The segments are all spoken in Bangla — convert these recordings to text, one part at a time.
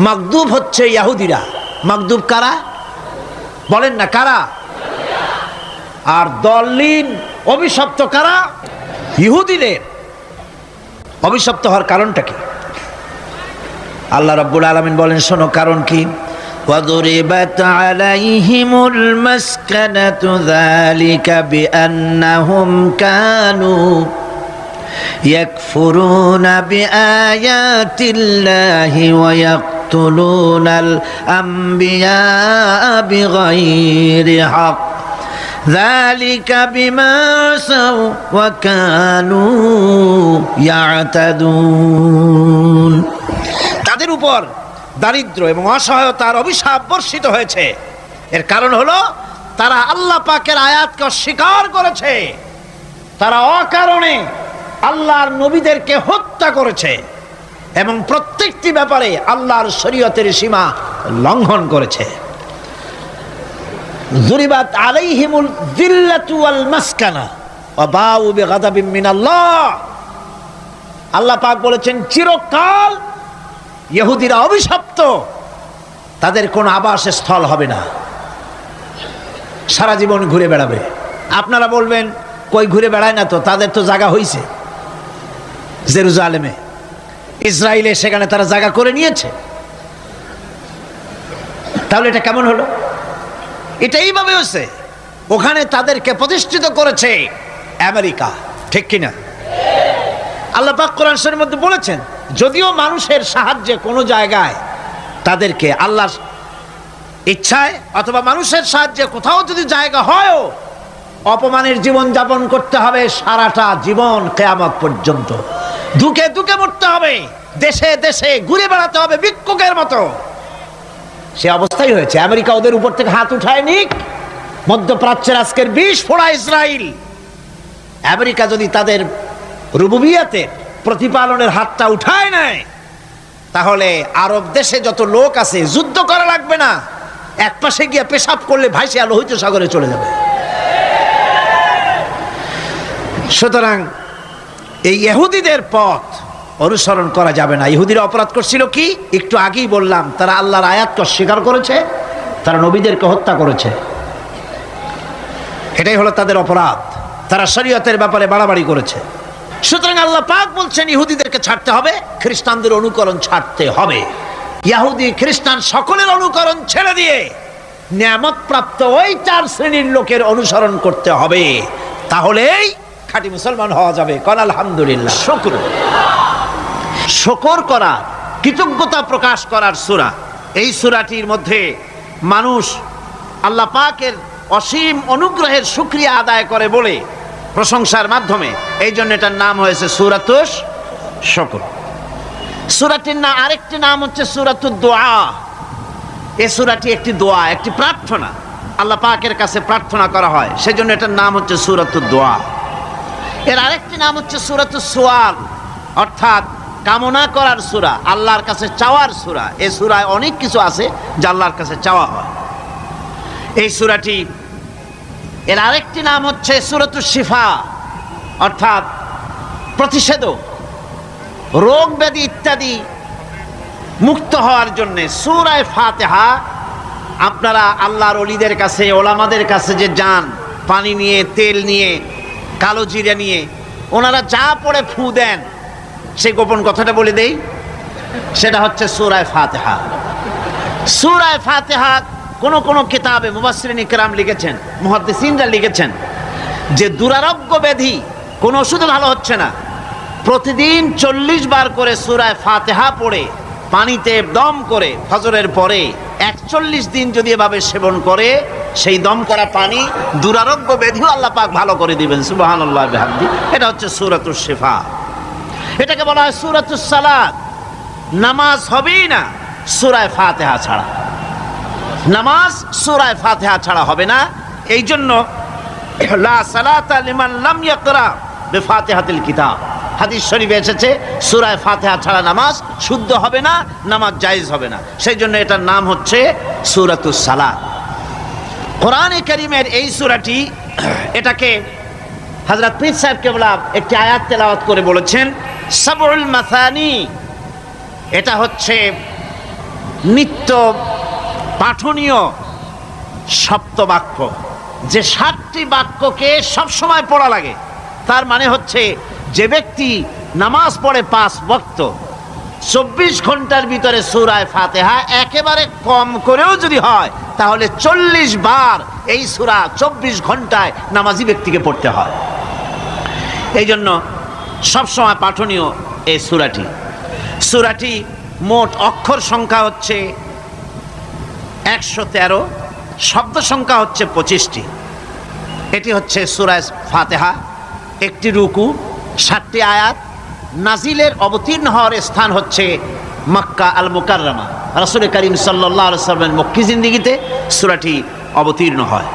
মাগদুব হচ্ছে ইহুদিরা। মাগদুব কারা বলেন না, কারা? আর দলিন অভিশপ্ত কারা? ইহুদিদের। অভিশপ্ত হওয়ার কারণটা কি? আল্লাহ রাব্বুল আলামিন বলেন, শোনো কারণ কি। وَضُرِبَتْ عَلَيْهِمُ الْمَسْكَنَةُ ذَلِكَ بِأَنَّهُمْ كَانُوا يَكْفُرُونَ بِآيَاتِ اللَّهِ وَيَقْتُلُونَ الْأَنْبِيَاءَ بِغَيْرِ حَقٍّ ذَلِكَ بِمَا عَصَوْا وَكَانُوا يَعْتَدُونَ। তাদের উপর দারিদ্র এবং অসহায়তার অভিশাপ বর্ষিত হয়েছে। এর কারণ হলো তারা আল্লাহ পাকের আয়াতকে অস্বীকার করেছে। তারা অকারণে আল্লাহর নবীদেরকে হত্যা করেছে এবং প্রত্যেকটি ব্যাপারে আল্লাহর শরীয়তের সীমা লঙ্ঘন করেছে। যুরিবাত আলাইহিমুল যিল্লাতু ওয়াল মাসকানা ওয়া বাউ বিগাদাবিন মিনাল্লাহ। আল্লাহ পাক বলেছেন, চিরকাল ইহুদিরা অভিশপ্ত, তাদের কোনো আবাসস্থল হবে না, সারা জীবন ঘুরে বেড়াবে। আপনারা বলবেন, কই ঘুরে বেড়ায় না তো, তাদের তো জায়গা হয়েছে জেরুজালেমে, ইসরায়েলে, সেখানে তারা জায়গা করে নিয়েছে। তাহলে এটা কেমন হলো? এটা এইভাবে হচ্ছে, ওখানে তাদেরকে প্রতিষ্ঠিত করেছে আমেরিকা, ঠিক কিনা? আল্লাহ পাক কোরআন শরীফের মধ্যে বলেছেন, যদিও মানুষের সাহায্যে কোনো জায়গায় তাদেরকে আল্লাহর ইচ্ছায় অথবা মানুষের সাহায্যে কোথাও যদি জায়গা হয়, অপমানের জীবন যাপন করতে হবে সারাটা জীবন, কিয়ামত পর্যন্ত দুঃখে দুঃখে মরতে হবে, দেশে দেশে ঘুরে বেড়াতে হবে ভিক্ষুকের মতো। সে অবস্থাই হয়েছে। আমেরিকা ওদের উপর থেকে হাত উঠায় নিক, মধ্যপ্রাচ্যের আজকের ২০ ফোড়া ইসরায়েল। আমেরিকা যদি তাদের রুবুবিয়াতে প্রতিপালনের হাতটা উঠায় নেয়, তাহলে আরব দেশে যত লোক আছে যুদ্ধ করা লাগবে না, এক পাশে গিয়ে পেশাব করলে ভাইসে লোহিত সাগরে চলে যাবে। সুতরাং এই ইহুদিদের পথ অনুসরণ করা যাবে না। ইহুদিরা অপরাধ করছিল কি? একটু আগেই বললাম, তারা আল্লাহর আয়াতকে অস্বীকার করেছে, তারা নবীদেরকে হত্যা করেছে। এটাই হলো তাদের অপরাধ। তারা শরীয়তের ব্যাপারে বাড়াবাড়ি করেছে। সুতরাং আল্লাহ পাক বলছেন, ইহুদিদেরকে ছাড়তে হবে, খ্রিস্টানদের অনুকরণ ছাড়তে হবে। ইহুদি খ্রিস্টান সকলের অনুকরণ ছেড়ে দিয়ে নিয়ামত প্রাপ্ত ওই 4 শ্রেণীর লোকের অনুসরণ করতে হবে, তাহলেই খাঁটি মুসলমান হওয়া যাবে। কোন আলহামদুলিল্লাহ। শুকর করা, কৃতজ্ঞতা প্রকাশ করার সূরা। এই সূরাটির মধ্যে মানুষ আল্লাহ পাকের অসীম অনুগ্রহের শুকরিয়া আদায় করে বলে প্রশংসার মাধ্যমে, এই জন্য এটার নাম হয়েছে সূরাতুশ শুকর। সূরাটির না আরেকটি নাম হচ্ছে সূরাতুদ দোয়া। এই সূরাটি একটি দোয়া, একটি প্রার্থনা, আল্লাহ পাকের কাছে প্রার্থনা করা হয়, সেজন্য এটার নাম হচ্ছে সূরাতুদ দোয়া। এর আরেকটি নাম হচ্ছে সূরাতুস সুয়াল, অর্থাৎ কামনা করার সূরা, আল্লাহর কাছে চাওয়ার সূরা। এই সূরায় অনেক কিছু আছে যা আল্লাহর কাছে চাওয়া হয়। এই সূরাটি, এর আরেকটি নাম হচ্ছে সূরাতুশ শিফা, অর্থাৎ প্রতিষেধক, রোগ ব্যাধি ইত্যাদি মুক্ত হওয়ার জন্য। সূরা ফাতিহা, আপনারা আল্লাহর ওলিদের কাছে, ওলামাদের কাছে যে যান, পানি নিয়ে, তেল নিয়ে, কালো জিরা নিয়ে, ওনারা যা পড়ে ফু দেন, সেই গোপন কথাটা বলে দেই, সেটা হচ্ছে সূরা ফাতিহা। সূরা ফাতিহা কোন কোন কিতাবে মুফাসসিরিন ইকরাম লিখেছেন, মুহাদ্দিসিনরা লিখেছেন যে দুরারোগ্য ব্যাধি, কোন ওষুধে ভালো হচ্ছে না, প্রতিদিন 40 বার করে সূরা ফাতিহা পড়ে পানিতে দম করে ফজরের পরে 41 দিন যদি এভাবে সেবন করে, সেই দম করা পানি দুরারোগ্য ব্যাধিও আল্লাহ পাক ভালো করে দিবেন। সুবহানাল্লাহ বিহামদি। এটা হচ্ছে সূরাতুশ শিফা। এটাকে বলা হয় সূরাতুস সালাত। নামাজ হবেই না সূরা ফাতিহা ছাড়া, নামাজ সূরা ফাতিহা ছাড়া হবে না। এই জন্য লা সালাতা লিমান লাম ইয়াকরা বিফাতিহাতিল কিতাব, হাদিস শরীফে এসেছে সূরা ফাতিহা ছাড়া নামাজ শুদ্ধ হবে না, নামাজ জায়েজ হবে না। সেই জন্য এটার নাম হচ্ছে সূরাতুস সালাত। কোরআনে কারীমের এই সূরাটি, এটাকে হযরত পীর সাহেব কেবলা একটি আয়াত তেলাওয়াত করে বলেছেন, সাবউল মাসানি। এটা হচ্ছে নিত্য পাঠনীয় সপ্তবাক্য, যে 7টি বাক্যকে সবসময় পড়া লাগে। তার মানে হচ্ছে যে ব্যক্তি নামাজ পড়ে 5 ওয়াক্ত 24 ঘন্টার ভিতরে সূরা ফাতিহা একেবারে কম করেও যদি হয় তাহলে 40 বার এই সূরা 24 ঘন্টায় নামাজি ব্যক্তিকে পড়তে হয়। এই জন্য সবসময় পাঠনীয় এই সূরাটি মোট অক্ষর সংখ্যা হচ্ছে 113, শব্দ সংখ্যা হচ্ছে 25টি। এটি হচ্ছে সূরা ফাতিহা, একটি রুকু, 7টি আয়াত। নাজিলের অবতীর্ণ হওয়ার স্থান হচ্ছে মক্কা আল মুকাররমা। রাসূল করিম সাল্লাল্লাহু আলাইহি ওয়াসাল্লামের মক্কি জিন্দেগিতে সূরাটি অবতীর্ণ হয়।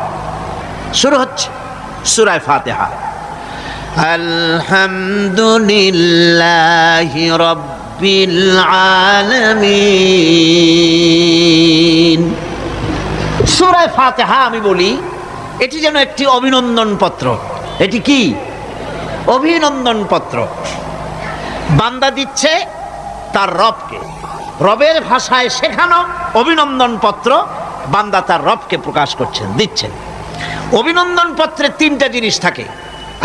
শুরু হচ্ছে সূরা ফাতিহা, আলহামদুলিল্লাহি রাব্বিল আলামিন। সূরা ফাতিহা আমি বলি এটি যেন একটি অভিনন্দন পত্র। এটি কি? অভিনন্দন পত্র। বান্দা দিচ্ছে তার রবকে, রবের ভাষায় শেখানো অভিনন্দন পত্র বান্দা তার রবকে প্রকাশ করছেন, দিচ্ছেন। অভিনন্দন পত্রে 3টা জিনিস থাকে,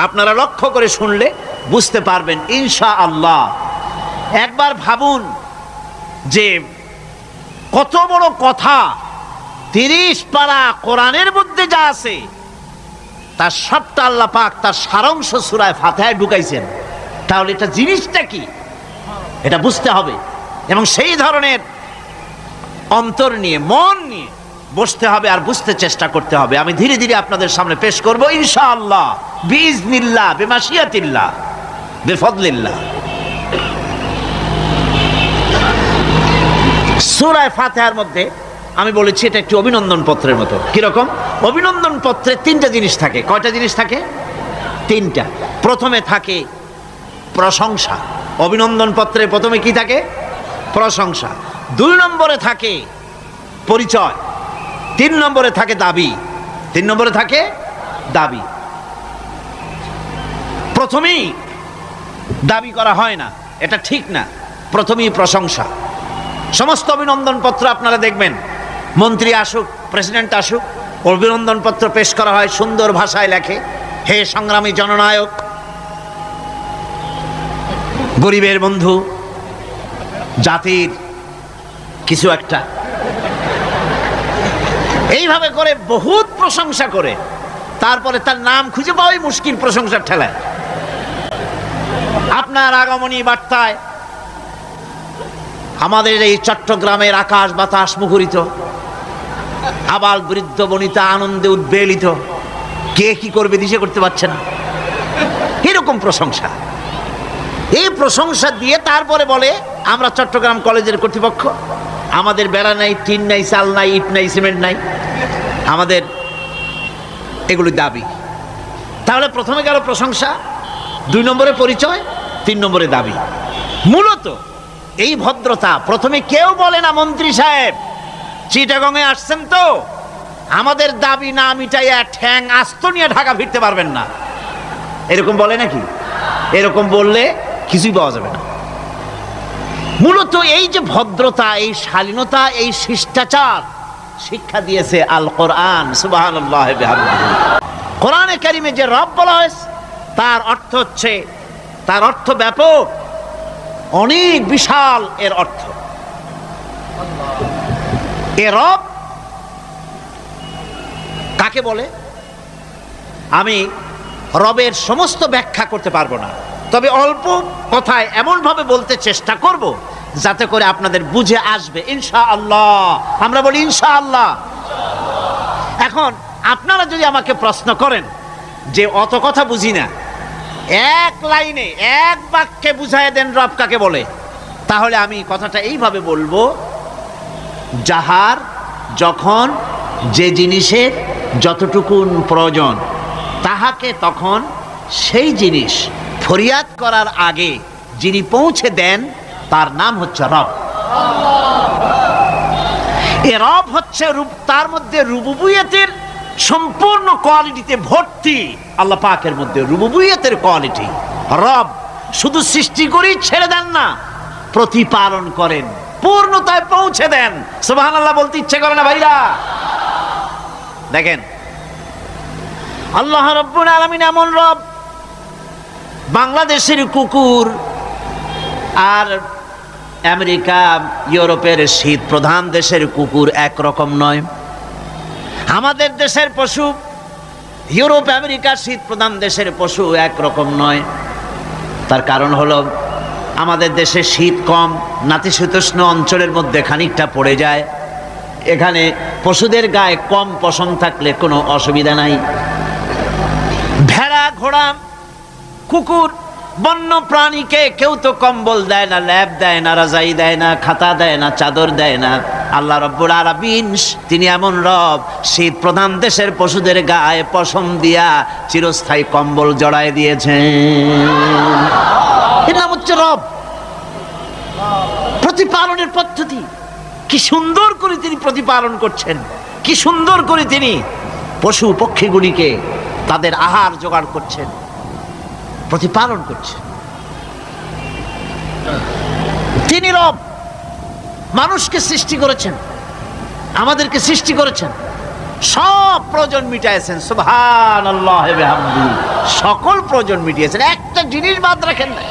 আপনারা লক্ষ্য করে শুনলে বুঝতে পারবেন ইনশাআল্লাহ। একবার ভাবুন যে কত বড় কথা, 30 পারা কোরআনের মধ্যে যা আছে তার সবটা আল্লাহ পাক তার সারাংশ সূরা ফাতিহায় ঢুকাইছেন। তাহলে এটা জিনিসটা কি এটা বুঝতে হবে, এবং সেই ধরনের অন্তর নিয়ে মন নিয়ে বসতে হবে আর বুঝতে চেষ্টা করতে হবে। আমি ধীরে ধীরে আপনাদের সামনে পেশ করব ইনশাআল্লাহ, বিইজনিল্লাহ, বিমাশিয়াতিল্লাহ, বিফদলিল্লাহ। সূরা ফাতিহার মধ্যে আমি বলেছি এটা একটি অভিনন্দন পত্রের মতো। কিরকম? অভিনন্দন পত্রে 3টা জিনিস থাকে। কয়টা জিনিস থাকে? 3টা। প্রথমে থাকে প্রশংসা। অভিনন্দন পত্রে প্রথমে কি থাকে? প্রশংসা। 2 নম্বরে থাকে পরিচয়। 3 নম্বরে থাকে দাবি। 3 নম্বরে থাকে দাবি। প্রথমেই দাবি করা হয় না, এটা ঠিক না। প্রথমেই প্রশংসা। সমস্ত অভিনন্দন পত্র আপনারা দেখবেন, মন্ত্রী আসুক, প্রেসিডেন্ট আসুক, অভিনন্দন পত্র পেশ করা হয়, সুন্দর ভাষায় লেখে, হে সংগ্রামী জননায়ক, গরিবের বন্ধু, জাতির কিছু একটা, এইভাবে করে বহুত প্রশংসা করে তারপরে তার নাম খুঁজে পাওয়াই মুশকিল প্রশংসার ঠেলায়। আপনার আগমনী বার্তায় আমাদের এই চট্টগ্রামের আকাশ বাতাস মুখরিত, আবাল বৃদ্ধ বনিতা আনন্দে উদ্বেলিত, কে কি করবে দিশে করতে পারছে না, এরকম প্রশংসা। এই প্রশংসা দিয়ে তারপরে বলে আমরা চট্টগ্রাম কলেজের কর্তৃপক্ষ, আমাদের বেড়া নাই, টিন নাই, চাল নাই, ইট নাই, সিমেন্ট নাই, আমাদের এগুলি দাবি। তাহলে প্রথমে গেল প্রশংসা, 2 নম্বরে পরিচয়, 3 নম্বরে দাবি। মূলত এই ভদ্রতা প্রথমে কেউ বলে না, মন্ত্রী সাহেব চিটাগংয়ে আসছেন তো আমাদের দাবি না মিটাইয়া ঠ্যাং আস্ত নিয়ে ঢাকা ফিরতে পারবেন না, এরকম বলে নাকি? এরকম বললে কিছুই পাওয়া যাবে না। মূলত এই যে ভদ্রতা, এই শালীনতা, এই শিষ্টাচার শিক্ষা দিয়েছে আল কোরআন। সুবহানাল্লাহ বিহামদিহি। কোরআনে কারিমে যে রব বলা হয়েছে তার অর্থ হচ্ছে, তার অর্থ ব্যাপক, অনেক বিশাল এর অর্থ। এ রব কাকে বলে আমি রবের সমস্ত ব্যাখ্যা করতে পারবো না, তবে অল্প কথায় এমন ভাবে বলতে চেষ্টা করব যাতে করে আপনাদের বুঝে আসবে ইনশাআল্লাহ। আমরা বলি ইনশাআল্লাহ। এখন আপনারা যদি আমাকে প্রশ্ন করেন যে অত কথা বুঝি না, এক লাইনে এক বাক্যে বুঝায় দেন রব কাকে বলে, তাহলে আমি কথাটা এইভাবে বলবো, যাহার যখন যে জিনিসের যতটুকুন প্রয়োজন তাহাকে তখন সেই জিনিস ফরিয়াদ করার আগে যিনি পৌঁছে দেন তার নাম হচ্ছে রব। এ রব হচ্ছে তার মধ্যে রুবুবিয়তের সম্পূর্ণ কোয়ালিটিতে ভর্তি। আল্লাহ পাকের মধ্যে রুবুবিয়তের কোয়ালিটি। রব শুধু সৃষ্টি করেই ছেড়ে দেন না, প্রতিপালন করেন, পূর্ণতায় পৌঁছে দেন। সুবহানাল্লাহ বলতে ইচ্ছে করে না ভাইরা? দেখেন আল্লাহ রাব্বুল আলামিন এমন রব, বাংলাদেশের কুকুর আর আমেরিকা ইউরোপের শীত প্রধান দেশের কুকুর একরকম নয়। আমাদের দেশের পশু ইউরোপ আমেরিকা শীত প্রধান দেশের পশু একরকম নয়। তার কারণ হলো আমাদের দেশে শীত কম, নাতিশীতোষ্ণ অঞ্চলের মধ্যে খানিকটা পড়ে যায়। এখানে পশুদের গায়ে কম পশম থাকলে কোনো অসুবিধা নাই। ভেড়া, ঘোড়া, কুকুর, বন্য প্রাণীকে কেউ তো কম্বল দেয় না, ল্যাপ দেয় না, রাজাই দেয় না, খাতা দেয় না, চাদর দেয় না। আল্লাহ রাব্বুল আলামিন তিনি এমন রব, শীত প্রধান দেশের পশুদের গায়ে পশম দিয়া চিরস্থায়ী কম্বল জড়ায় দিয়েছেন। এর নাম হচ্ছে রব। প্রতিপালনের পদ্ধতি কি সুন্দর করে তিনি প্রতিপালন করছেন, কি সুন্দর করে তিনি পশু পক্ষীগুলিকে তাদের আহার জোগাড় করছেন, প্রতিপালন করছেন। তিনি রব, মানুষকে সৃষ্টি করেছেন, আমাদেরকে সৃষ্টি করেছেন, সব প্রয়োজন মিটাইছেন। সুবহানাল্লাহ ওয়া বিহামদিহি, সকল প্রয়োজন মিটিয়েছেন, একটা জিনিস বাদ রাখেন না।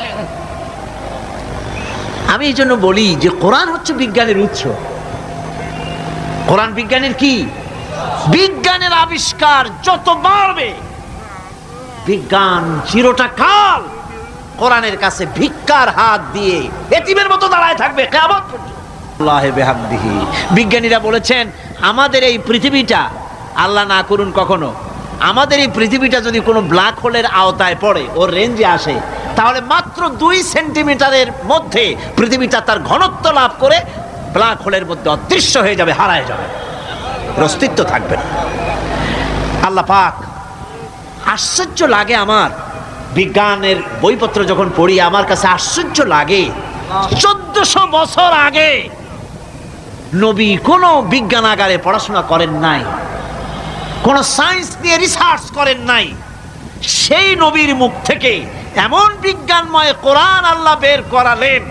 আমি এই জন্য বলি যে কোরআন হচ্ছে বিজ্ঞানের উৎস। কোরআন বিজ্ঞানের কি? বিজ্ঞানের আবিষ্কার যত বাড়বে, বিজ্ঞান চিরটা কাল কোরআনের কাছে ভিক্ষার হাত দিয়ে এতিমের মতো দাঁড়ায় থাকবে কিয়ামত পর্যন্ত। আল্লাহ বিহামদিহি, বিজ্ঞানীরা বলেছেন আমাদের এই পৃথিবীটা, আল্লাহ না করুন কখনো, আমাদের এই পৃথিবীটা যদি কোনো ব্ল্যাক হোলের আওতায় পড়ে, ওর রেঞ্জে আসে, তাহলে মাত্র 2 সেন্টিমিটারের মধ্যে পৃথিবীটা তার ঘনত্ব লাভ করে ব্ল্যাক হোলের মধ্যে অদৃশ্য হয়ে যাবে, হারায় যাবে, অস্তিত্ব থাকবে না। আল্লাহ পাক, আশ্চর্য লাগে আমার বিজ্ঞানের বইপত্র যখন পড়ি, আমার কাছে আশ্চর্য লাগে 1400 বছর আগে নবী কোনো বিজ্ঞানাগারে পড়াশোনা করেন নাই, কোন সায়েন্স নিয়ে রিসার্চ করেন নাই। সেই নবীর মুখ থেকে এমন বিজ্ঞানময় কোরআন আল্লাহ বের করালেন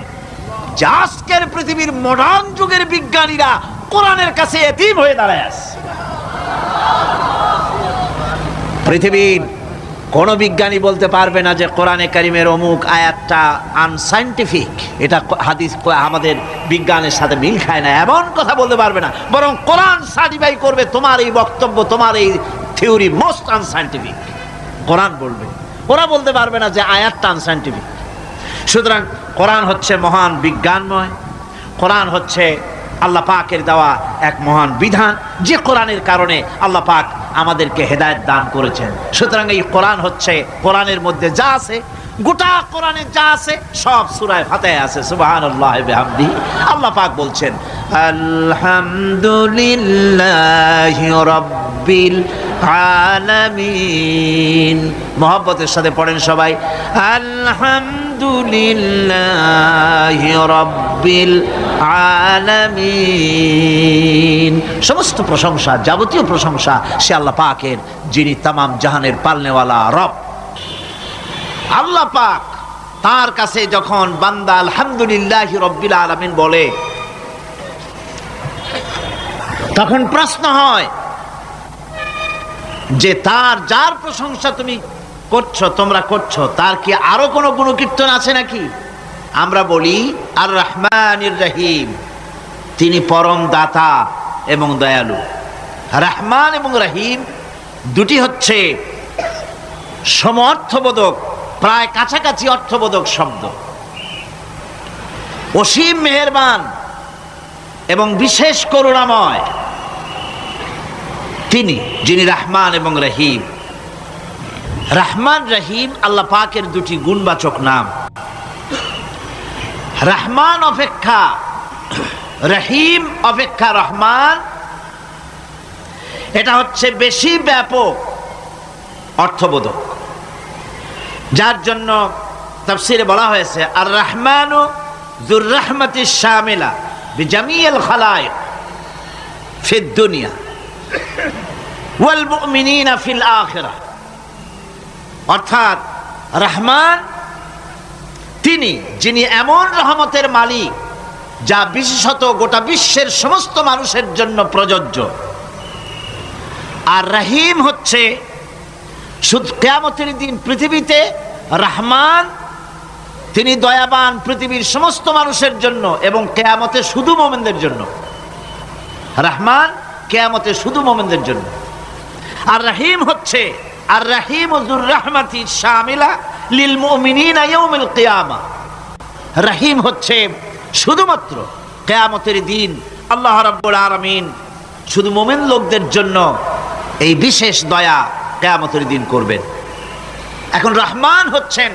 যে আজকের পৃথিবীর মডার্ন যুগের বিজ্ঞানীরা কোরআনের কাছে এতিম হয়ে দাঁড়ায় আছে। পৃথিবীর কোন বিজ্ঞানী বলতে পারবে না যে কোরআনে কারিমের অমুক আয়াতটা আনসাইন্টিফিক, এটা হাদিস আমাদের বিজ্ঞানের সাথে মিল খায় না, এমন কথা বলতে পারবে না। বরং কোরআন সার্টিফাই করবে তোমার এই বক্তব্য, তোমার এই থিওরি মোস্ট আনসাইন্টিফিক, কোরআন বলবে। ওরা বলতে পারবে না যে আয়াতটা আনসাইন্টিফিক। সুতরাং কোরআন হচ্ছে মহান বিজ্ঞানময়, কোরআন হচ্ছে আল্লাহ পাকের দেওয়া এক মহান বিধান, যে কোরআনের কারণে আল্লাহ পাক আমাদেরকে হেদায়েত দান করেছেন। সুতরাং এই কোরআন হচ্ছে, কোরআনের মধ্যে যা আছে, গোটা কোরআনে যা আছে সব সূরা ফাতিহায় আছে। সুবহানাল্লাহ ওয়া বিহামদিহি। আল্লাহ পাক বলছেন আলহামদুলিল্লাহি রাব্বিল আলামিন। মহব্বতের সাথে পড়েন সবাই, আলহামদুলিল্লাহি রাব্বিল আলামিন। সমস্ত প্রশংসা, যাবতীয় প্রশংসা সে আল্লাহ পাকের, যিনি তামাম জাহানের পালনেওয়ালা রব। আল্লাহ পাক তার কাছে যখন বান্দা আলহামদুলিল্লাহি রাব্বিল আলামিন বলে, তখন প্রশ্ন হয় যে তার, যার প্রশংসা তুমি করছো, তোমরা করছো, তার কি আরো কোনো গুণকীর্তন আছে নাকি? আমরা বলি আর রহমানির রহিম, তিনি পরম দাতা এবং দয়ালু। রহমান এবং রহিম দুটি হচ্ছে সমঅর্থবোধক, প্রায় কাছাকাছি অর্থবোধক শব্দ। অসীম মেহেরবান এবং বিশেষ করুণাময় তিনি, যিনি রহমান এবং রহিম। রহমান রহিম আল্লাহ পাকের দুটি গুণবাচক নাম। রহমান অপেক্ষা, রহিম অপেক্ষা রহমান, এটা হচ্ছে বেশি ব্যাপক অর্থবোধক, যার জন্য তাফসীরে বলা হয়েছে আর রহমানু যুর রাহমাতিশ শামিলা বিজামিল খালায়েক ফিদ দুনিয়া ওয়াল মুমিনিনা ফিল আখিরাহ। অর্থাৎ রহমান তিনি, যিনি এমন রহমতের মালিক যা বিশেষত গোটা বিশ্বের সমস্ত মানুষের জন্য প্রযোজ্য। আর রহিম হচ্ছে শুধু কিয়ামতের দিন পৃথিবীতে রহমান, তিনি দয়াবান পৃথিবীর সমস্ত মানুষের জন্য, এবং কিয়ামতে শুধু মুমিনদের জন্য। রহমান কিয়ামতে শুধু মুমিনদের জন্য। আর রহিম হচ্ছে আর রহিম যুর রাহমাতি শামিলা লিল মুমিনিনা ইয়াউমিল কিয়ামা। রহিম হচ্ছে শুধুমাত্র কিয়ামতের দিন আল্লাহ রাব্বুল আলামিন শুধু মুমিন লোকদের জন্য এই বিশেষ দয়া কিয়ামতের দিন করবেন। এখন রহমান হচ্ছেন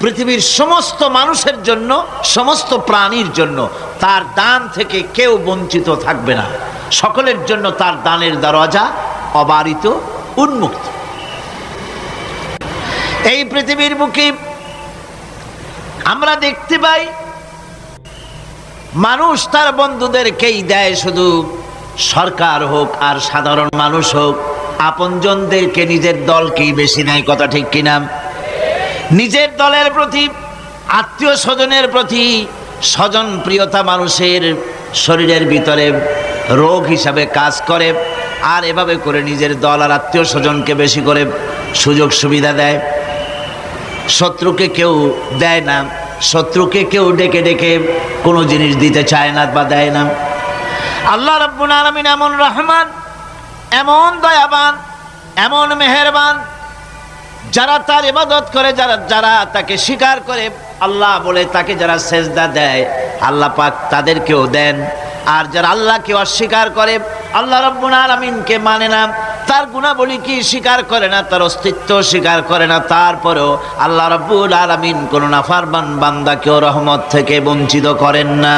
পৃথিবীর সমস্ত মানুষের জন্য, সমস্ত প্রাণীর জন্য। তার দান থেকে কেউ বঞ্চিত থাকবে না, সকলের জন্য তার দানের দরজা অবারিত, উন্মুক্ত। এই পৃথিবীর বুকে আমরা দেখতে পাই মানুষ তার বন্ধুদেরকেই দেয়, শুধু সরকার হোক আর সাধারণ মানুষ হোক, আপনজনদেরকে নিজের দলকেই বেশি নেয়। কথা ঠিক কিনা? নিজের দলের প্রতি, আত্মীয় স্বজনের প্রতি স্বজন প্রিয়তা মানুষের শরীরের ভিতরে রোগ হিসাবে কাজ করে, আর এভাবে করে নিজের দল আর আত্মীয় স্বজনকে বেশি করে সুযোগ সুবিধা দেয়। শত্রুকে কেউ দেয় না, শত্রুকে কেউ ডেকে ডেকে কোনো জিনিস দিতে চায় না বা দেয় না। আল্লাহ রাব্বুল আলামিন এমন রহমান, এমন দয়াবান, এমন মেহেরবান, যারা তার ইবাদত করে, যারা তাকে স্বীকার করে, আল্লাহ বলে তাকে যারা সেজদা দেয়, আল্লাহ পাক তাদেরকেও দেন। আর যারা আল্লাহকে অস্বীকার করে, আল্লাহ রাব্বুল আলামিনকে মানে না, তার গুণাবলী কি স্বীকার করে না, তার অস্তিত্ব স্বীকার করে না, তারপরেও আল্লাহ রাব্বুল আলামিন কোন নাফরমান বান্দাকেও রহমত থেকে বঞ্চিত করেন না।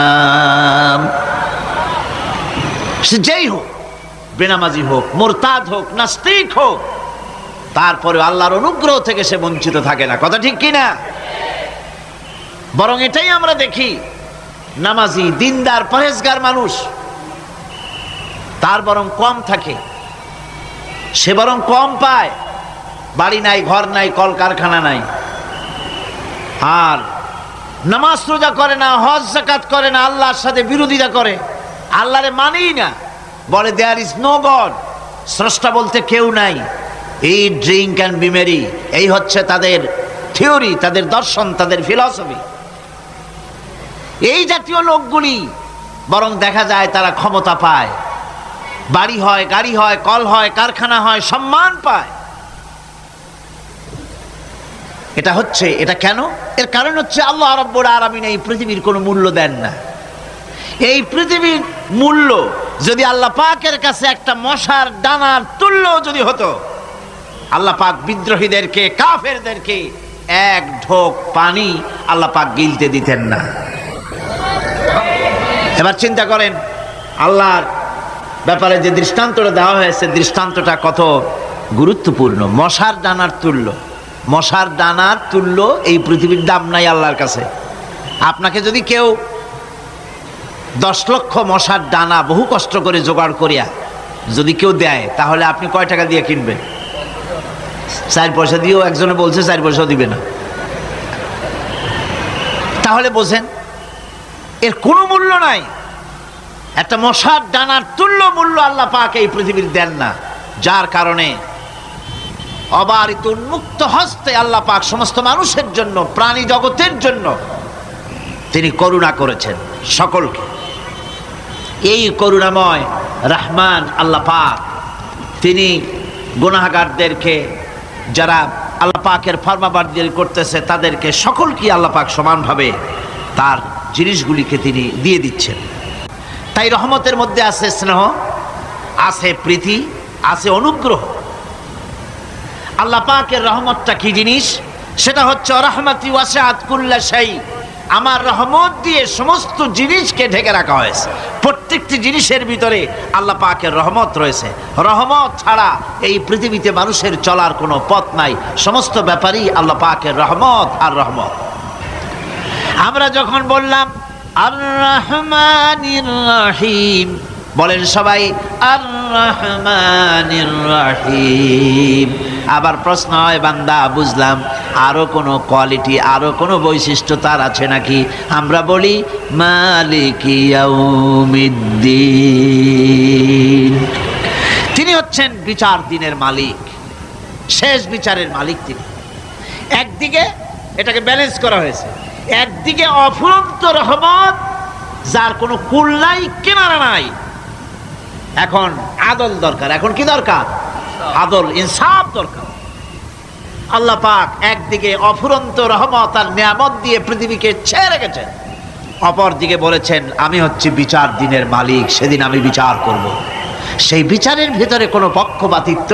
সে যেই হোক, বেনামাজি হোক, মুরতাদ হোক, নাস্তিক হোক, তারপরে আল্লাহর অনুগ্রহ থেকে সে বঞ্চিত থাকে না। কথা ঠিক কিনা? বরং এটাই আমরা দেখি, নামাজি, দিনদার, পরেজগার মানুষ তার বরং কম থাকে, সে বরং কম পায়। বাড়ি নাই, ঘর নাই, কলকারখানা নাই, আর নামাজ রোজা করে না, হজ যাকাত করে না, আল্লাহর সাথে বিরোধিতা করে, আল্লাহরে মানেই না, বলে দেয়ার ইজ নো গড, স্রষ্টা বলতে কেউ নাই। এই ড্রিঙ্ক অ্যান্ড বি মেরি, এই হচ্ছে তাদের থিওরি, তাদের দর্শন, তাদের ফিলসফি। এই জাতীয় লোকগুলি বরং দেখা যায় তারা ক্ষমতা পায়, বাড়ি হয়, গাড়ি হয়, কল হয়, কারখানা হয়, সম্মান পায়। এটা কেন? এর কারণ হচ্ছে আল্লাহ রাব্বুল আলামিন এই পৃথিবীর কোনো মূল্য দেন না। এই পৃথিবীর মূল্য যদি আল্লাহ পাকের কাছে একটা মশার ডানার তুল্য যদি হতো, আল্লাহ পাক বিদ্রোহীদেরকে, কাফেরদেরকে এক ঢোক পানি আল্লাহ পাক গিলতে দিতেন না। এবার চিন্তা করেন, আল্লাহর ব্যাপারে যে দৃষ্টান্তটা দেওয়া হয়েছে, দৃষ্টান্তটা কত গুরুত্বপূর্ণ। মশার ডানার তুল্য, মশার ডানার তুল্য এই পৃথিবীর দাম নাই আল্লাহর কাছে। আপনাকে যদি কেউ 10 লক্ষ মশার ডানা বহু কষ্ট করে জোগাড় করিয়া যদি কেউ দেয়, তাহলে আপনি কয় টাকা দিয়ে কিনবেন? 4 পয়সা দিয়েও একজনে বলছে 4 পয়সাও দিবে না। তাহলে বোঝেন এর কোনো মূল্য নাই। একটা মশার ডানার তুল্য মূল্য আল্লাহ পাক এই পৃথিবীর দেন না, যার কারণে অবারিত উন্মুক্ত হস্তে আল্লাহ পাক সমস্ত মানুষের জন্য, প্রাণী জগতের জন্য তিনি করুণা করেছেন সকলকে। এই করুণাময় রহমান আল্লাহ পাক, তিনি গুনাহগারদেরকে, যারা আল্লাহ পাকের ফরমাবরদারি করতেছে, তাদেরকে সকলকে আল্লাহ পাক সমানভাবে তার জিনিসগুলিকে তিনি দিয়ে দিচ্ছেন। তাই রহমতের মধ্যে আছে স্নেহ, আছে প্রীতি, আছে অনুগ্রহ। আল্লাহ পাকের রহমতটা কি জিনিস? সেটা হচ্ছে রহমতি ওয়াসিআত কুল্লা শাই, আমার রহমত দিয়ে সমস্ত জিনিসকে ঢেকে রাখা হয়েছে। প্রত্যেকটি জিনিসের ভিতরে আল্লাহ পাকের রহমত রয়েছে। রহমত ছাড়া এই পৃথিবীতে মানুষের চলার কোনো পথ নাই। সমস্ত ব্যাপারই আল্লাহ পাকের রহমত আর রহমত। আমরা যখন বললাম আর রহমানির রহিম, বলেন সবাই আর রহমানির রহিম। আবার প্রশ্ন হয়, বান্দা বুঝলাম আরো কোনো কোয়ালিটি, আরো কোনো বৈশিষ্ট্য তার আছে নাকি? আমরা বলি মালিকি ইয়াউমিদ্দিন। তিনি হচ্ছেন বিচার দিনের মালিক, শেষ বিচারের মালিক তিনি। একদিকে এটাকে ব্যালেন্স করা হয়েছে, একদিকে অফুরন্ত রহমত, যার কোনো কুল নাই, কিনারা নাই। এখন আদল দরকার। এখন কি দরকার? আদল, ইনসাফ দরকার। আল্লাহ পাক একদিকে অফুরন্ত রহমত আর নিয়ামত দিয়ে পৃথিবীকে ছেয়ে রেখেছেন, অপর দিকে বলেছেন আমি হচ্ছি বিচার দিনের মালিক, সেদিন আমি বিচার করব। সেই বিচারের ভিতরে কোনো পক্ষপাতিত্ব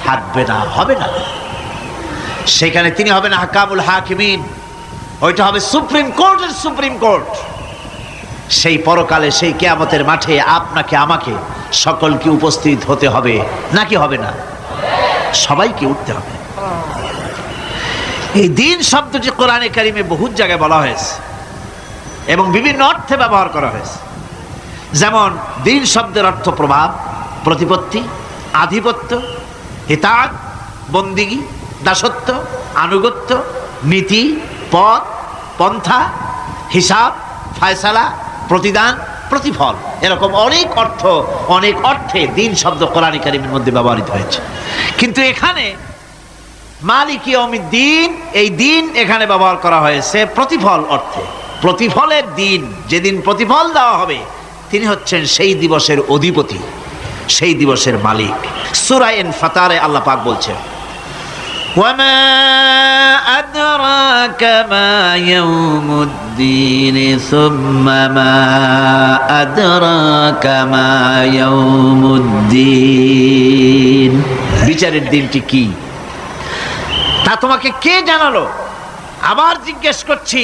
থাকবে না, হবে না। সেখানে তিনি হবেন হাকামুল হাকিমিন, ওইটা হবে সুপ্রিম কোর্টের সুপ্রিম কোর্ট। সেই পরকালে, সেই কিয়ামতের মাঠে আপনাকে আমাকে সকলকে উপস্থিত হতে হবে, নাকি হবে না? সবাইকে উঠতে হবে। এই দিন শব্দটি কোরআনে কারিমে বহু জায়গায় বলা হয়েছে এবং বিভিন্ন অর্থে ব্যবহার করা হয়েছে। যেমন দিন শব্দের অর্থ প্রভাব, প্রতিপত্তি, আধিপত্য, হিতাত, বন্দিগি, দাসত্ব, আনুগত্য, নীতি, পথ, পন্থা, হিসাব, ফায়সালা, প্রতিদান, প্রতিফল, এরকম অনেক অর্থ, অনেক অর্থে দিন শব্দ কোরআনে কারিমের মধ্যে ব্যবহৃত হয়েছে। কিন্তু এখানে মালিক ইয়াউমিদ্দিন, এই দিন এখানে ব্যবহার করা হয়েছে প্রতিফল অর্থে। প্রতিফলের দিন, যেদিন প্রতিফল দেওয়া হবে, তিনি হচ্ছেন সেই দিবসের অধিপতি, সেই দিবসের মালিক। সূরা ইনফিতারে আল্লাহ পাক বলছেন ওয়ামা আদরাকা মা ইয়াউমুদ্দিন সুম্মা মা আদরাকা মা ইয়াউমুদ্দিন। বিচারের দিনটি কি তা তোমাকে কে জানালো? আবার জিজ্ঞেস করছি,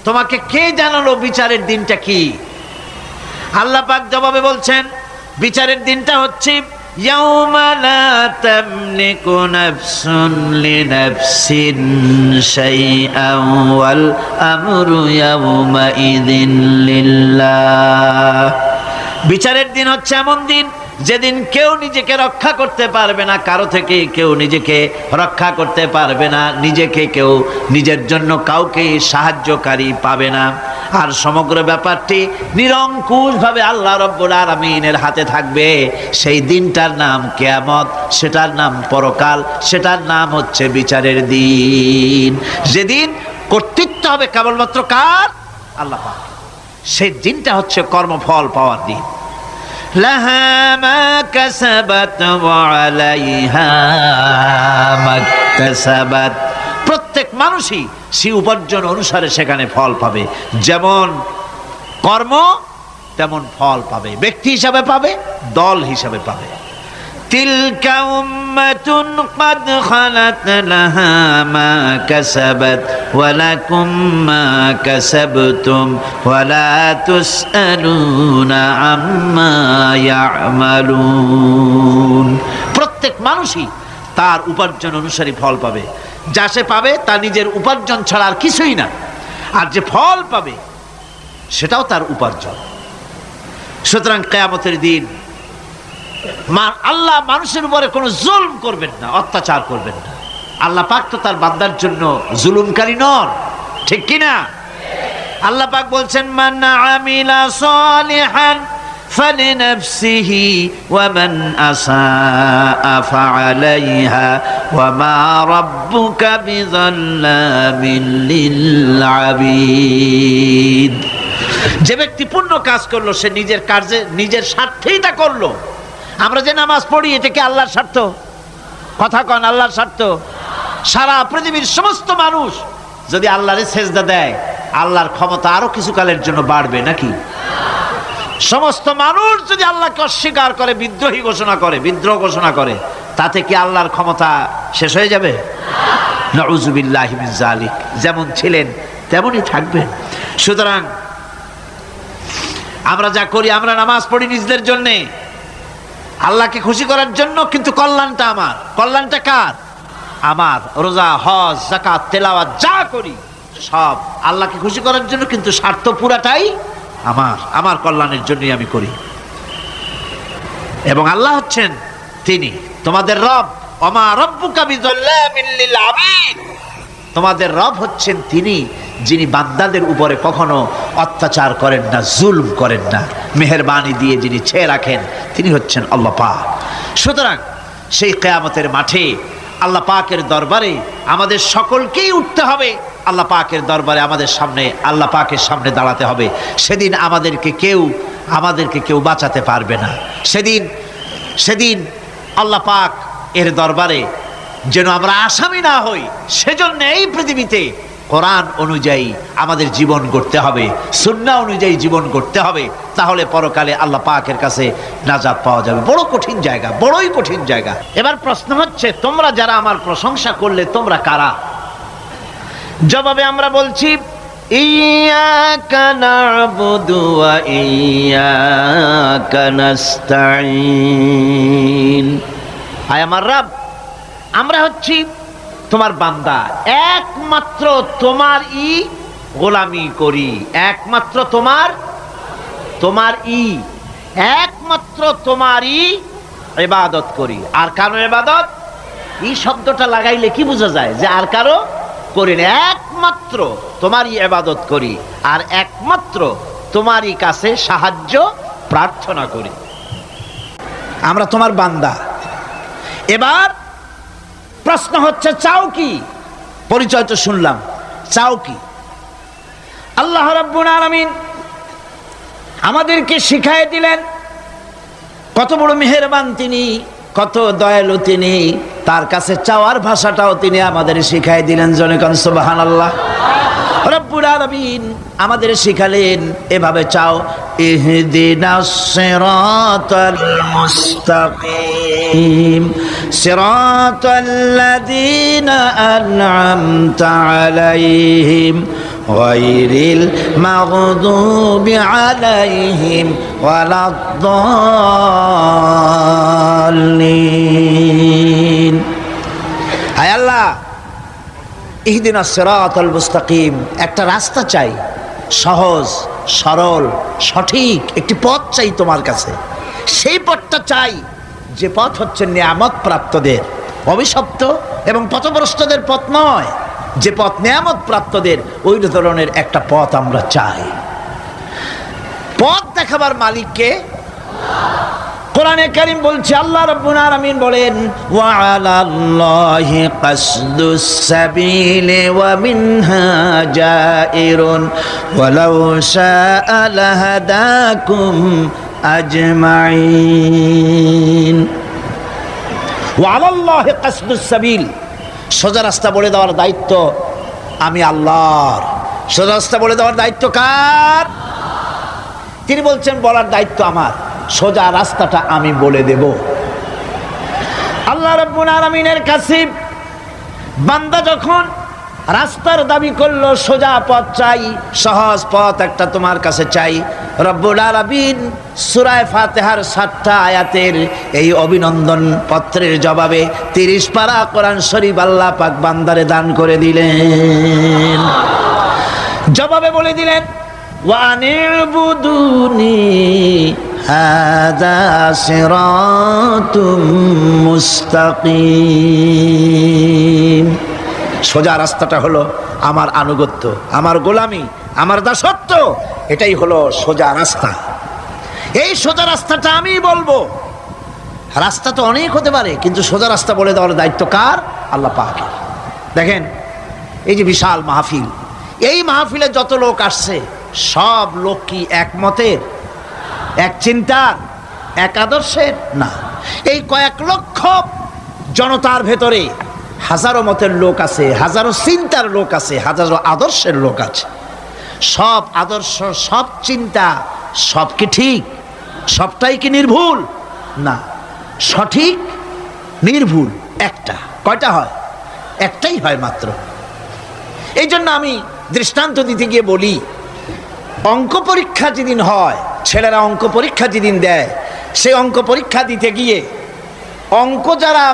তোমাকে কে জানালো বিচারের দিনটা কি? আল্লাহ পাক জবাবে বলছেন বিচারের দিনটা হচ্ছে ইয়াউমা লা তামলিকু নাফসুন লিনাফসিন শাইআন ওয়াল আমরু ইয়াউমা ইযিন লিল্লাহ। বিচারের দিন হচ্ছে এমন দিন যেদিন কেউ নিজেকে রক্ষা করতে পারবে না, কারো থেকে কেউ নিজেকে রক্ষা করতে পারবে না, নিজেকে কেউ নিজের জন্য কাউকে সাহায্যকারী পাবে না। আর সমগ্র ব্যাপারটি নিরঙ্কুশভাবে আল্লাহ রব্বুল আলামিনের হাতে থাকবে। সেই দিনটার নাম কিয়ামত, সেটার নাম পরকাল, সেটার নাম হচ্ছে বিচারের দিন। যেদিন কর্তৃত্ব হবে কেবলমাত্র কার? আল্লাহ পাক। সেই দিনটা হচ্ছে কর্মফল পাওয়ার দিন। লাহা মা কাসাবাত ওয়া আলাইহা মা কাসাবাত। প্রত্যেক মানুষই সে উপার্জন অনুসারে সেখানে ফল পাবে। যেমন কর্ম তেমন ফল পাবে, ব্যক্তি হিসাবে পাবে, দল হিসাবে পাবে। তিলকা উম্মাতুন ক্বাদ খালাত লাহা মা কাসাবাত ওয়া লাকুম মা কাসাবতুম ওয়া লা তুসআলুনা আম্মা ইয়ামালুন। প্রত্যেক মানুষই তার উপার্জন অনুসারী ফল পাবে। যা সে পাবে তা নিজের উপার্জন ছাড়া আর কিছুই না। আর যে ফল পাবে সেটাও তার উপার্জন। সুতরাং কিয়ামতের দিন আল্লাহ মানুষের উপরে কোনো জুলম করবেন না, অত্যাচার করবেন না। আল্লাহ পাক তো তার বান্দার জন্য জুলুমকারী নন, ঠিক কিনা? আল্লাহ পাক বলছেন মান আমিলা সালিহান ফালিনাফসিহি ওয়া মান আসাআ ফাআলাইহা ওয়া মা রাব্বুকা বিযাল্লামিন লিল আবিদ। যে ব্যক্তি পুণ্য কাজ করলো সে নিজের কাজে, নিজের স্বার্থেই তা করলো। আমরা যে নামাজ পড়ি এটা কি আল্লাহর স্বার্থ? কথা কন, আল্লাহর স্বার্থ? সারা পৃথিবীর সমস্ত মানুষ যদি আল্লাহরে সেজদা দেয়, আল্লাহর ক্ষমতা আরো কিছু কালের জন্য বাড়বে নাকি? সমস্ত মানুষ যদি আল্লাহকে অস্বীকার করে, বিদ্রোহী ঘোষণা করে, বিদ্রোহ ঘোষণা করে, তাতে কি আল্লাহর ক্ষমতা শেষ হয়ে যাবে? নাউযুবিল্লাহি মিন যালিক। যেমন ছিলেন তেমনই থাকবেন। সুতরাং আমরা যা করি, আমরা নামাজ পড়ি নিজেদের জন্যে, আল্লাহকে খুশি করার জন্য, কিন্তু কল্যাণটা আমার। কল্যাণটা কার? আমার। রোজা, হজ, যাকাত, তেলাওয়াত যা করি সব আল্লাহকে খুশি করার জন্য, কিন্তু স্বার্থ পুরাটাই আমার, আমার কল্যাণের জন্যই আমি করি। এবং আল্লাহ হচ্ছেন তিনি তোমাদের রব, ওমা রাব্বুকা বিযাল্লামিন লিল আবিদ, তোমাদের রব হচ্ছেন তিনি যিনি বান্দাদের উপরে কখনো অত্যাচার করেন না, জুলম করেন না, মেহেরবানি দিয়ে যিনি ছেয়ে রাখেন তিনি হচ্ছেন আল্লাহ পাক। সুতরাং সেই কিয়ামতের মাঠে আল্লাহ পাকের দরবারে আমাদের সকলকেই উঠতে হবে, আল্লাহ পাকের দরবারে আমাদের সামনে আল্লাহ পাকের সামনে দাঁড়াতে হবে। সেদিন আমাদেরকে কেউ বাঁচাতে পারবে না। সেদিন আল্লাহ পাক এর দরবারে যেন আমরা আসামি না হই, সেজন্য এই পৃথিবীতে কোরআন অনুযায়ী আমাদের জীবন গড়তে হবে, সুন্নাহ অনুযায়ী জীবন গড়তে হবে, তাহলে পরকালে আল্লাহ পাকের কাছে নাজাত পাওয়া যাবে। বড় কঠিন জায়গা, বড়ই কঠিন জায়গা। এবার প্রশ্ন হচ্ছে, তোমরা যারা আমার প্রশংসা করলে তোমরা কারা? জবাবে আমরা বলছি, ইয়্যাকা না'বুদু ওয়া ইয়্যাকা নাস্তাঈন। আয় আমার রব, আমরা হচ্ছি তোমার বান্দা, একমাত্র তোমারই গোলামি করি, একমাত্র একমাত্র তোমারই ইবাদত করি। আর কারো ইবাদত, এই শব্দটা লাগাইলে কি বোঝা যায় যে আর কারো করি না, একমাত্র তোমারই ইবাদত করি আর একমাত্র তোমারই কাছে সাহায্য প্রার্থনা করি। আমরা তোমার বান্দা। এবার প্রশ্ন হচ্ছে, চাও কি? পরিচয় তো শুনলাম, চাও কি? আল্লাহ রাব্বুল আলামিন আমাদেরকে শিখাই দিলেন, কত বড় মেহেরবান তিনি, কত দয়ালু তিনি, তার কাছে চাওয়ার ভাষাটাও তিনি আমাদের শিখাই দিলেন। জনে কোন সুবহানাল্লাহ। রব্বুল আলামিন আমাদের শিখালেন, এভাবে চাও, ইহদিনাস সিরাতাল মুস্তাকিম সিরাতাল্লাযীনা আন'আমতা আলাইহিম গায়রিল মাগদুবি আলাইহিম ওয়ালাদ-দাল্লিন। হায় আল্লাহ, ইহদিনাস সিরাতাল মুস্তাকিম, একটা রাস্তা চাই, সহজ সরল সঠিক একটি পথ চাই তোমার কাছে। সেই পথটা চাই যে পথ হচ্ছে নিয়ামত প্রাপ্তদের, অভিশপ্ত এবং পথভ্রষ্টদের পথ নয়। যে পথ নিয়ামত প্রাপ্তদের, ওই ধরনের একটা পথ আমরা চাই। পথ দেখাবার মালিককে কোরআনে কারীম বলছে, আল্লাহ রাব্বুল আলামিন বলেন, ওয়া আলাল্লাহি কাসদুস সাবিলি ওয়া মিনহা জাইরুন ওয়ালাউ শাআ লাহাদাকুম আজমাইন। ওয়া আলাল্লাহি কাসদুস সাবিল, সোজা রাস্তা বলে দেওয়ার দায়িত্ব আমি আল্লাহর। সোজা রাস্তা বলে দেওয়ার দায়িত্ব কার? তিনি বলছেন, বলার দায়িত্ব আমার, সোজা রাস্তাটা আমি বলে দেব। আল্লাহ রাব্বুল আলামিনের কাছে বান্দা যখন রাস্তার দাবি করলো, সোজা পথ চাই, সহজ পথ একটা তোমার কাছে চাই, রব্বুল আলামিন সূরা ফাতিহার 7টা আয়াতের এই অভিনন্দন পত্রের জবাবে 30 পারা কোরআন শরীফ আল্লাহ পাক বান্দারে দান করে দিলেন। জবাবে বলে দিলেন, ওয়া আনি'বুদুনি হাযা সিরাতুম মুস্তাকিম। সোজা রাস্তাটা হলো আমার আনুগত্য, আমার গোলামি, আমার দাসত্ব, এটাই হলো সোজা রাস্তা। এই সোজা রাস্তাটা আমি বলবো। রাস্তা তো অনেক হতে পারে, কিন্তু সোজা রাস্তা বলে দেওয়ার দায়িত্ব কার? আল্লাহ পাকের। দেখেন, এই যে বিশাল মাহফিল, এই মাহফিলে যত লোক আসছে, সব লোক কি এক মতের, এক চিন্তার, এক আদর্শের? না। এই কয়েক লক্ষ জনতার ভেতরে হাজারো মতের লোক আছে, হাজারো চিন্তার লোক আছে, হাজারো আদর্শের লোক আছে। সব আদর্শ, সব চিন্তা, সব কি ঠিক? সবটাই কি নির্ভুল? না, সঠিক নির্ভুল একটা। কয়টা হয়? একটাই হয় মাত্র। এই জন্য আমি দৃষ্টান্ত দিতে গিয়ে বলি, অঙ্ক পরীক্ষা যেদিন হয়, ছেলেরা অঙ্ক পরীক্ষা যেদিন দেয়, সেই অঙ্ক পরীক্ষা দিতে গিয়ে অঙ্ক যারা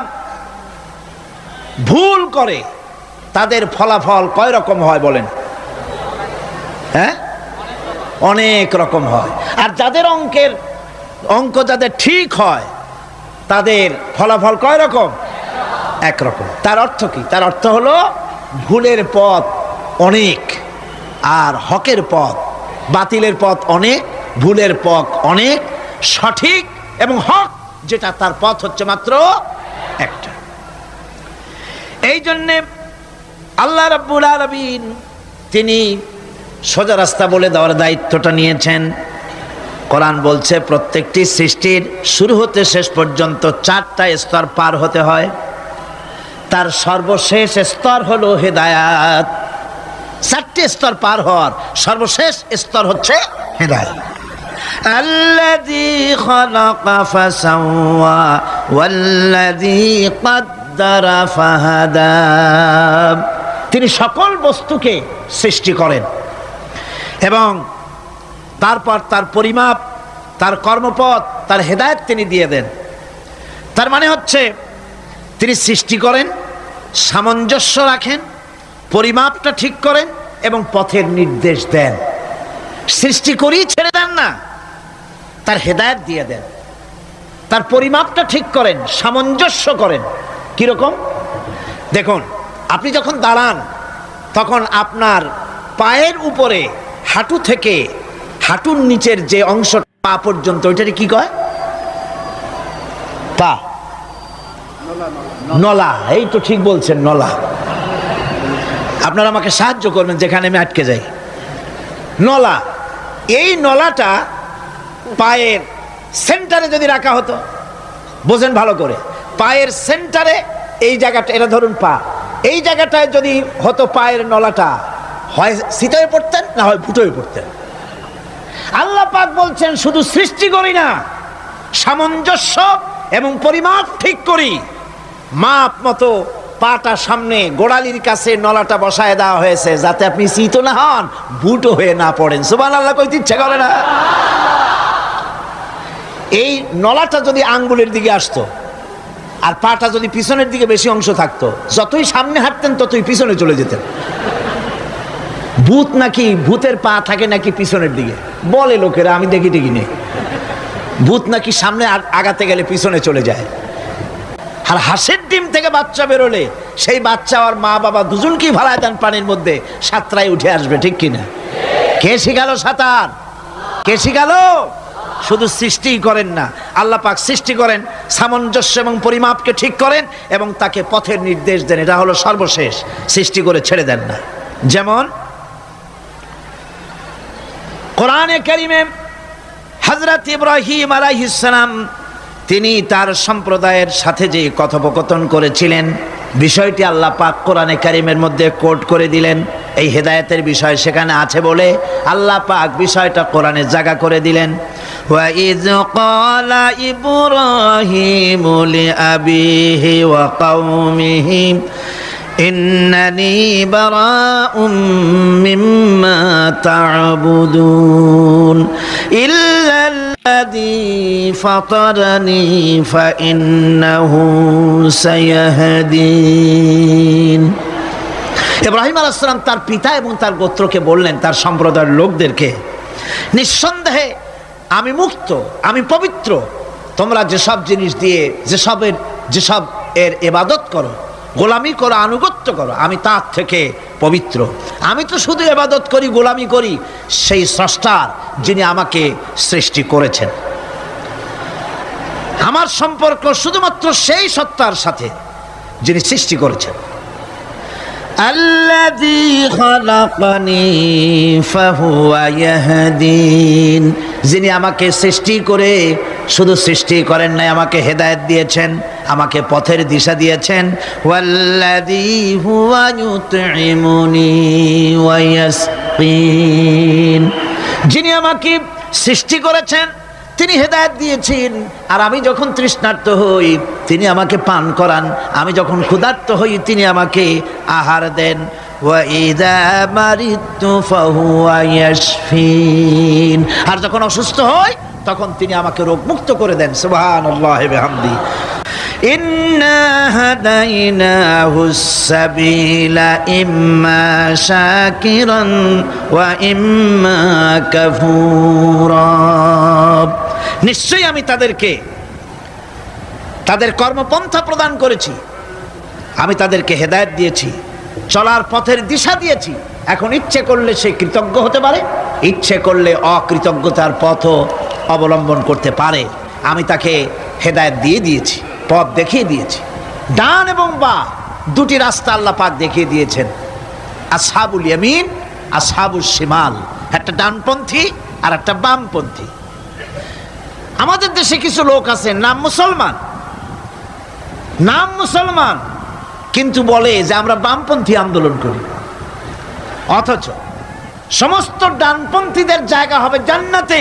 ভুল করে তাদের ফলাফল কয় রকম হয় বলেন? হ্যাঁ, অনেক রকম হয়। আর যাদের অঙ্ক যাদের ঠিক হয় তাদের ফলাফল কয় রকম? একরকম। তার অর্থ কি? তার অর্থ হলো ভুলের পথ অনেক আর হকের পথ, বাতিলের পথ অনেক, ভুলের পথ অনেক, সঠিক এবং হক যেটা তার পথ হচ্ছে মাত্র একটা। এই জন্যে আল্লাহ রাব্বুল আলামিন তিনি সোজা রাস্তা বলে দেওয়ার দায়িত্বটা নিয়েছেন। কোরআন বলছে প্রত্যেকটি সৃষ্টির শুরু হতে শেষ পর্যন্ত 4টা স্তর পার হতে হয়। তার সর্বশেষ স্তর হলো হেদায়াত। 4টে স্তর পার হওয়ার সর্বশেষ স্তর হচ্ছে হেদায়াত। আল্লাযী খালাকা ফাসাওয়া ওয়াল্লাযী কদ্দারা ফাহাদা। তিনি সকল বস্তুকে সৃষ্টি করেন এবং তারপর তার পরিমাপ, তার কর্মপথ, তার হেদায়েত তিনি দিয়ে দেন। তার মানে হচ্ছে তিনি সৃষ্টি করেন, সামঞ্জস্য রাখেন, পরিমাপটা ঠিক করেন এবং পথের নির্দেশ দেন। সৃষ্টি করেই ছেড়ে দেন না, তার হেদায়েত দিয়ে দেন। তার পরিমাপটা ঠিক করেন, সামঞ্জস্য করেন। কিরকম? দেখুন, আপনি যখন দাঁড়ান তখন আপনার পায়ের উপরে হাঁটু থেকে হাঁটুর নিচের যে অংশ পা পর্যন্ত, ওইটাকে কি কয়? পা, নলা। এই তো ঠিক বলছেন, নলা। আপনারা আমাকে সাহায্য করবেন যেখানে আমি আটকে যাই। নলা। এই নলাটা পায়ের সেন্টারে যদি রাখা হতো, বোঝেন ভালো করে, পায়ের সেন্টারে এই জায়গাটা, এটা ধরুন পা, এই জায়গাটায় যদি হতো পায়ের নলাটা, হয় সিটায় পড়তেন না হয় ফুটোয় পড়তেন। আল্লাহ পাক বলছেন শুধু সৃষ্টি করি না, সামঞ্জস্য এবং পরিমাপ ঠিক করি। মাপ মতো পাটা সামনে গোড়ালির কাছে নলাটা বসায় দেওয়া হয়েছে যাতে আপনি চিত না হন, বুটো হয়ে না পড়েন। সুবহানাল্লাহ কইতে ইচ্ছা করে না? এই নলাটা যদি আঙ্গুলের দিকে আসতো আর পাটা যদি পিছনের দিকে বেশি অংশ থাকতো, যতই সামনে হাঁটতেন ততই পিছনে চলে যেতেন। ভূত নাকি, ভূতের পা থাকে নাকি পিছনের দিকে, বলে লোকেরা, আমি দেখি টেকি নেই। ভূত নাকি সামনে আগাতে গেলে পিছনে চলে যায়। আর হাঁসের ডিম থেকে বাচ্চা বেরোলে সেই বাচ্চা আর মা বাবা দুজনকেই ভাড়ায় দেন পানির মধ্যে, সাঁতরায় উঠে আসবে, ঠিক কিনা? কে শিখালো সাঁতার? কে শিখালো? শুধু সৃষ্টিই করেন না, আল্লাহ পাক সৃষ্টি করেন, সামঞ্জস্য এবং পরিমাপকে ঠিক করেন এবং তাকে পথের নির্দেশ দেন। এটা হলো সর্বশেষ। সৃষ্টি করে ছেড়ে দেন না। যেমন কোরআনে কারিমে হযরত ইব্রাহিম আলাইহিস সালাম তিনি তার সম্প্রদায়ের সাথে যে কথোপকথন করেছিলেন, বিষয়টি আল্লাহ পাক কোরআনে কারিমের মধ্যে কোট করে দিলেন। এই হেদায়েতের বিষয় সেখানে আছে বলে আল্লাহ পাক বিষয়টা কোরআনে জায়গা করে দিলেন। ওয়া ইয ক্বালা ইব্রাহিমু লিআবিহি ওয়া কওমিহি ইন্নানি বারাউম মিম্মা তা'বুদুন ইল্লাল্লাযী ফাতারানি ফাইন্নাহু সায়াহদিন। ইব্রাহিম আলাইহিস সালাম তার পিতা এবং তার গোত্রকে বললেন, তার সম্প্রদায়ের লোকদেরকে, নিঃসন্দেহে আমি মুক্ত, আমি পবিত্র। তোমরা যেসব জিনিস দিয়ে যেসব এর ইবাদত করো, গোলামি করো, আনুগত্য করো, আমি তার থেকে পবিত্র। আমি তো শুধু ইবাদত করি, গোলামি করি সেই স্রষ্টার, যিনি আমাকে সৃষ্টি করেছেন। আমার সম্পর্ক শুধুমাত্র সেই সত্তার সাথে যিনি সৃষ্টি করেছেন। আল্লাযী খালাকানি ফাহুয়া ইয়াহদিন, যিনি আমাকে সৃষ্টি করে শুধু সৃষ্টি করেন নাই, আমাকে হেদায়েত দিয়েছেন, আমাকে পথের দিশা দিয়েছেন। ওয়াল্লাযী হুয়া ইউতঈমুনি ওয়া ইয়াসকিন, যিনি আমাকে সৃষ্টি করেছেন, তিনি হেদায়েত দিয়েছেন। আর আমি যখন তৃষ্ণার্ত হই তিনি আমাকে পান করান, আমি যখন ক্ষুধার্ত হই তিনি আমাকে আহার দেন। ওয়া ইযা মারিদতু ফাহুয়া ইয়াশফিন, আর যখন অসুস্থ হই তখন তিনি আমাকে রোগ মুক্ত করে দেন। সুবহানাল্লাহি বিহামদি। ইন্না হাদাইনাহুস সাবিলা ইম্মা শাকিরান ওয়া ইম্মা কাফুরা, নিশ্চয়ই আমি তাদেরকে তাদের কর্মপন্থা প্রদান করেছি। আমি তাদেরকে হেদায়েত দিয়েছি, চলার পথের দিশা দিয়েছি। এখন ইচ্ছে করলে সে কৃতজ্ঞ হতে পারে, ইচ্ছে করলে অকৃতজ্ঞতার পথও অবলম্বন করতে পারে। আমি তাকে হেদায়েত দিয়ে দিয়েছি, পথ দেখিয়ে দিয়েছি। ডান এবং বাঁ দুটি রাস্তা আল্লাহ পাক দেখিয়ে দিয়েছেন। আসহাবুল ইয়ামিন, আসহাবুল শিমাল, একটা ডানপন্থী আর একটা বামপন্থী। আমাদের দেশে কিছু লোক আছে নাম মুসলমান, কিন্তু বলে যে আমরা বামপন্থী আন্দোলন করি। অথচ সমস্ত ডানপন্থীদের জায়গা হবে জান্নাতে,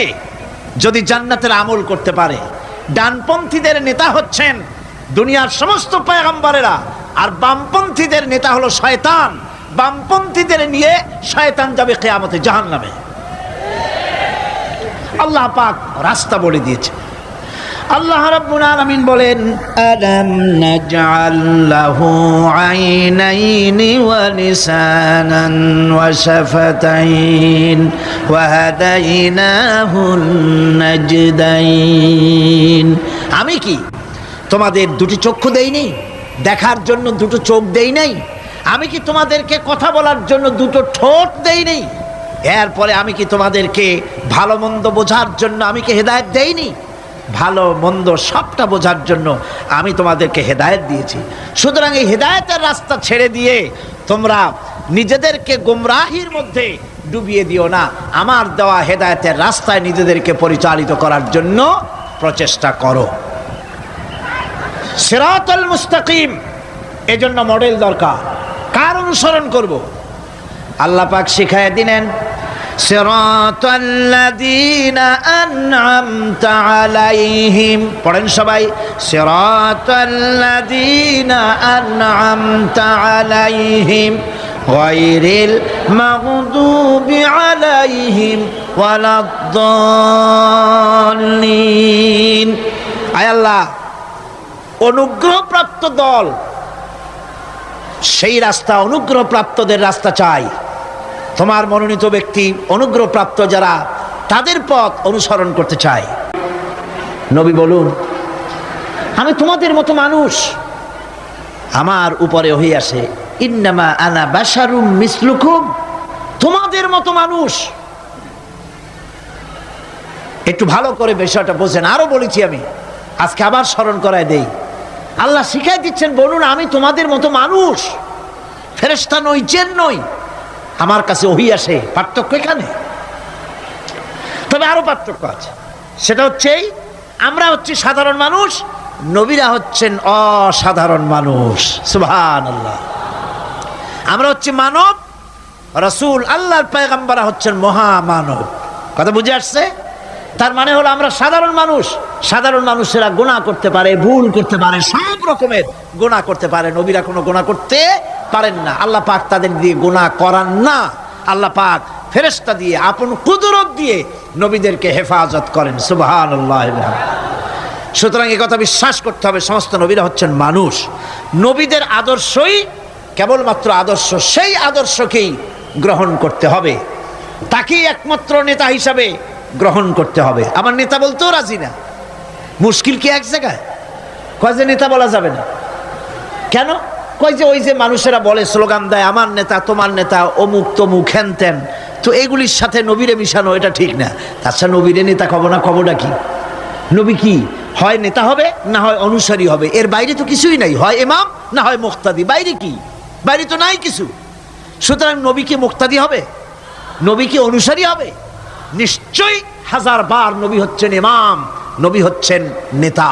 যদি জান্নাতের আমল করতে পারে। ডানপন্থীদের নেতা হচ্ছেন দুনিয়ার সমস্ত পয়গম্বরেরা, আর বামপন্থীদের নেতা হলো শয়তান। বামপন্থীদের নিয়ে শয়তান যাবে কিয়ামতে জাহান্নামে। আল্লাহ পাক রাস্তা বলে দিয়েছে। আল্লাহ রাব্বুল আলামিন বলেন, আলাম নাজআল লাহু আইনাইনি ওয়া লিসানান ওয়া শাফাতাইন ওয়া হাদাইনাহুন নাজদাইন। আমি কি তোমাদের দুটি চক্ষু দেইনি, দেখার জন্য দুটো চোখ দেই নাই? আমি কি তোমাদেরকে কথা বলার জন্য দুটো ঠোঁট দেই নাই? এরপরে আমি কি তোমাদেরকে ভালো মন্দ বোঝার জন্য আমি কি হেদায়েত দেইনি? ভালো মন্দ সবটা বোঝার জন্য আমি তোমাদেরকে হেদায়েত দিয়েছি। সুতরাং এই হেদায়েতের রাস্তা ছেড়ে দিয়ে তোমরা নিজেদেরকে গোমরাহির মধ্যে ডুবিয়ে দিও না। আমার দেওয়া হেদায়েতের রাস্তায় নিজেদেরকে পরিচালিত করার জন্য প্রচেষ্টা করো। সিরাতুল মুস্তাকিম, এজন্য মডেল দরকার। কার অনুসরণ করব? আল্লাহ পাক শিখায় দিলেন, সিরাতাল্লাযীনা আন'আমতা আলাইহিম। পড়েন সবাই, সিরাতাল্লাযীনা আন'আমতা আলাইহিম গায়রিল মাগদুবি আলাইহিম ওয়ালাদ-দাল্লিন। আয় আল্লাহ, অনুগ্রহপ্রাপ্ত দল, সেই রাস্তা অনুগ্রহপ্রাপ্তদের রাস্তা চাই। তোমার মনোনীত ব্যক্তি অনুগ্রহপ্রাপ্ত যারা, তাদের পথ অনুসরণ করতে চাই। নবী বলুন, আমি তোমাদের মতো মানুষ, আমার উপরে ওহী আসে, ইন্নামা আনা বাশারুম মিসলুকুম, তোমাদের মতো মানুষ। একটু ভালো করে বিষয়টা বোঝেন। আরো বলেছি আমি, আজকে আবার স্মরণ করায় দেই। আল্লাহ শিখাই দিচ্ছেন, বলুন আমি তোমাদের মতো মানুষ, ফেরেশতা নই, জিন নই, আমার কাছে ওহী আসে। পার্থক্য এখানে। তবে আরো পার্থক্য আছে, সেটা হচ্ছে আমরা হচ্ছি সাধারণ মানুষ, নবীরা হচ্ছেন অসাধারণ মানুষ। সুবহানাল্লাহ। আমরা হচ্ছি মানব, রাসূল আল্লাহর পয়গম্বররা হচ্ছেন মহামানব। কথা বুঝে আসছে? তার মানে হলো আমরা সাধারণ মানুষ। সাধারণ মানুষেরা গুনাহ করতে পারে, ভুল করতে পারে, সব রকমের গুনাহ করতে পারে। নবীরা কোনো গুনাহ করতে পারেন না। আল্লাহ পাক তাদের দিয়ে গুনাহ করান না। আল্লাহ পাক ফেরেশতা দিয়ে, আপন কুদরত দিয়ে নবীদেরকে হেফাজত করেন। সুবহানাল্লাহ। সুতরাং এই কথা বিশ্বাস করতে হবে, সমস্ত নবীরা হচ্ছেন মানুষ। নবীদের আদর্শই কেবলমাত্র আদর্শ, সেই আদর্শকেই গ্রহণ করতে হবে, তাকেই একমাত্র নেতা হিসাবে গ্রহণ করতে হবে। আমার নেতা বলতেও রাজি না। মুশকিল কি এক জায়গায়? কয় যে নেতা বলা যাবে না। কেন? কয় যে ওই যে মানুষেরা বলে, স্লোগান দেয়, আমার নেতা, তোমার নেতা, অমুক তমুক হেন তেন, তো এগুলির সাথে নবীরে মিশানো এটা ঠিক না। তাছাড়া নবীরে নেতা কব না, কবটা কি? নবী কি হয় নেতা হবে, না হয় অনুসারী হবে, এর বাইরে তো কিছুই নাই। হয় ইমাম, না হয় মুক্তাদি। বাইরে কি? বাইরে তো নাই কিছু। সুতরাং নবী কি মুক্তাদি হবে? নবী কি অনুসারী হবে? নিশ্চয়ই হাজার বার নবী হচ্ছেন ইমাম, নবী হচ্ছেন নেতা।